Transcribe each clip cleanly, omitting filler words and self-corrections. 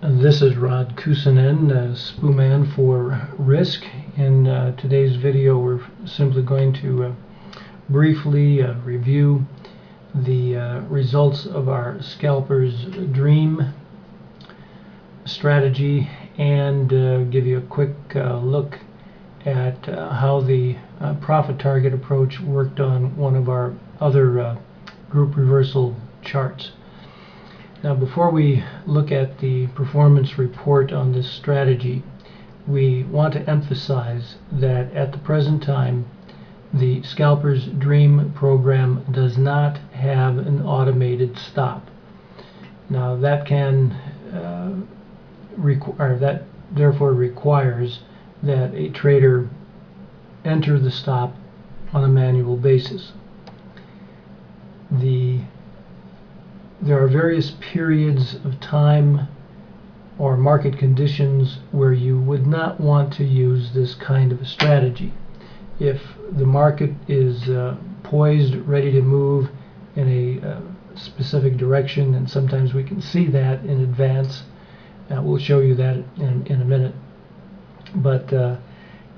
This is Rod Kusanen, Spooman for Risk. In today's video, we're simply going to briefly review the results of our Scalpers Dream strategy and give you a quick look at how the profit target approach worked on one of our other group reversal charts. Now, before we look at the performance report on this strategy, we want to emphasize that at the present time, the Scalpers Dream program does not have an automated stop. Now, that can that therefore requires that a trader enter the stop on a manual basis. There are various periods of time or market conditions where you would not want to use this kind of a strategy. If the market is poised, ready to move in a specific direction, and sometimes we can see that in advance, we'll show you that in a minute. But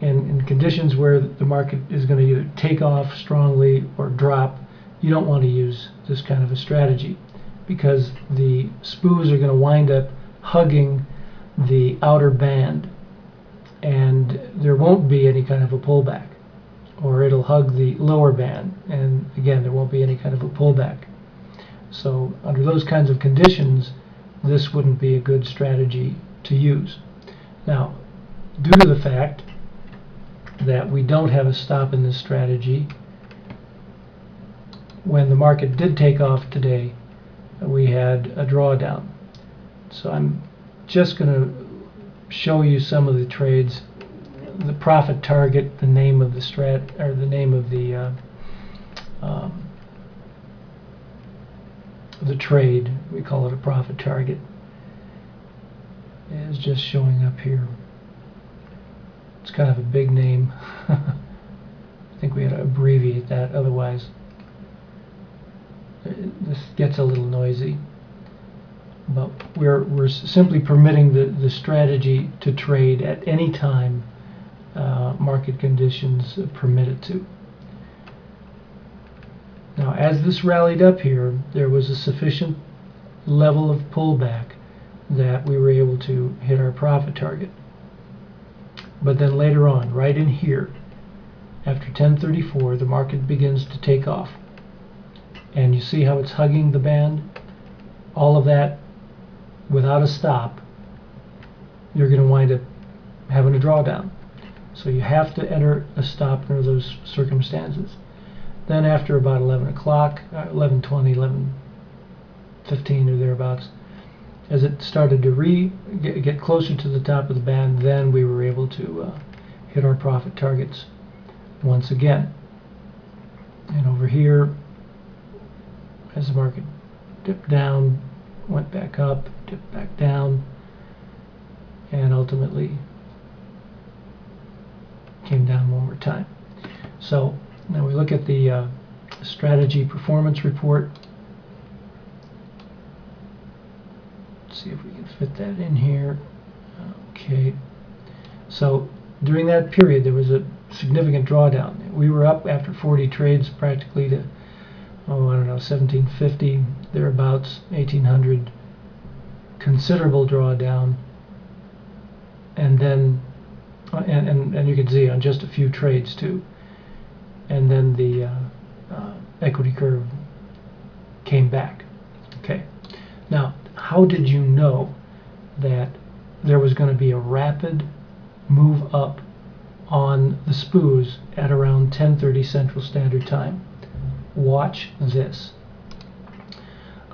in conditions where the market is going to either take off strongly or drop, you don't want to use this kind of a strategy, because the spoos are going to wind up hugging the outer band and there won't be any kind of a pullback, or it'll hug the lower band and again there won't be any kind of a pullback. So under those kinds of conditions, this wouldn't be a good strategy to use. Now, due to the fact that we don't have a stop in this strategy, when the market did take off today, we had a drawdown. So I'm just going to show you some of the trades, the profit target, the name of the name of the trade. We call it a profit target. It's just showing up here. It's kind of a big name. I think we had to abbreviate that, otherwise this gets a little noisy. But we're simply permitting the strategy to trade at any time market conditions permit it to. Now, as this rallied up here, there was a sufficient level of pullback that we were able to hit our profit target. But then later on, right in here, after 10:34, the market begins to take off. And you see how it's hugging the band? All of that without a stop, you're going to wind up having a drawdown. So you have to enter a stop under those circumstances. Then after about 11 o'clock, 11:20, 11:15 or thereabouts, as it started to get closer to the top of the band, then we were able to hit our profit targets once again. And over here, as the market dipped down, went back up, dipped back down, and ultimately came down one more time. So now we look at the strategy performance report. Let's see if we can fit that in here. Okay. So during that period, there was a significant drawdown. We were up after 40 trades practically to, I don't know, 1750, thereabouts, 1800. Considerable drawdown, and then and you can see on just a few trades too. And then the equity curve came back. Okay. Now, how did you know that there was going to be a rapid move up on the spoos at around 10:30 Central Standard Time? Watch this.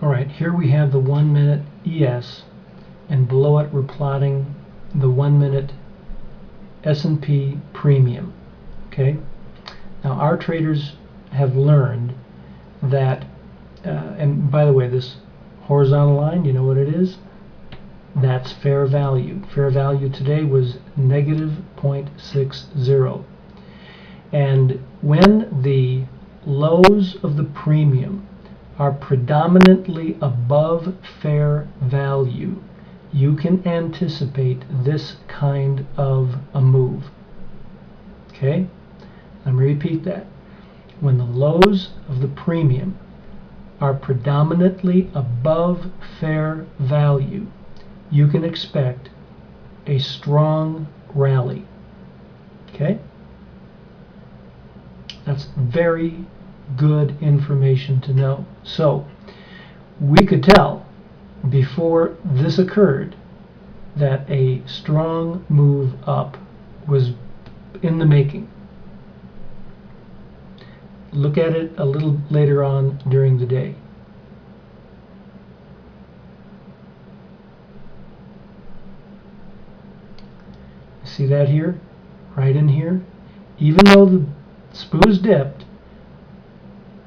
Alright, here we have the 1 minute ES, and below it we're plotting the 1 minute S&P premium. Okay? Now, our traders have learned that, and by the way, this horizontal line, you know what it is? That's fair value. Fair value today was negative 0.60. And when the lows of the premium are predominantly above fair value, you can anticipate this kind of a move. Okay? Let me repeat that. When the lows of the premium are predominantly above fair value, you can expect a strong rally. Okay? That's very good information to know. So, we could tell before this occurred that a strong move up was in the making. Look at it a little later on during the day. See that here? Right in here? Even though the spoos dipped,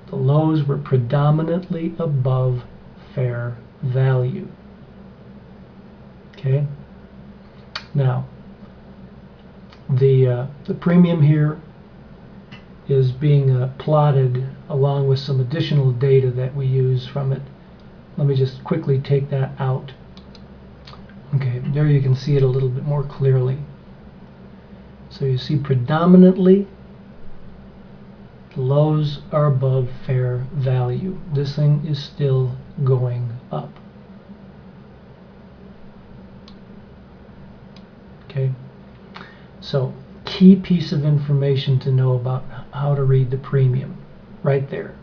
the lows were predominantly above fair value. Okay? Now, the premium here is being plotted along with some additional data that we use from it. Let me just quickly take that out. Okay, there you can see it a little bit more clearly. So you see predominantly the lows are above fair value. This thing is still going up. Okay, so key piece of information to know about how to read the premium right there.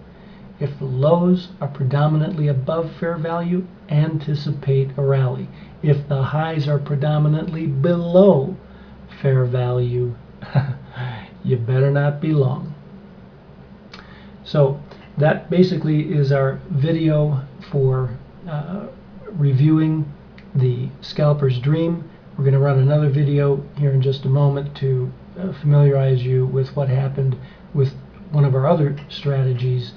If the lows are predominantly above fair value, anticipate a rally. If the highs are predominantly below fair value, you better not be long. So that basically is our video for reviewing the Scalper's Dream. We're going to run another video here in just a moment to familiarize you with what happened with one of our other strategies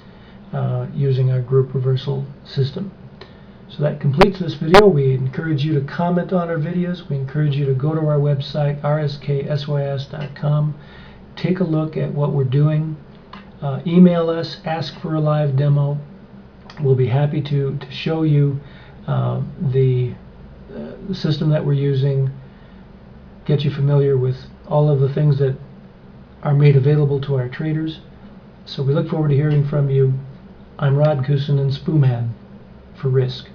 using our group reversal system. So that completes this video. We encourage you to comment on our videos. We encourage you to go to our website, RSKsys.com. Take a look at what we're doing. Email us, ask for a live demo. We'll be happy to show you the system that we're using, get you familiar with all of the things that are made available to our traders. So we look forward to hearing from you. I'm Rod Kusin and Spoomad for Risk.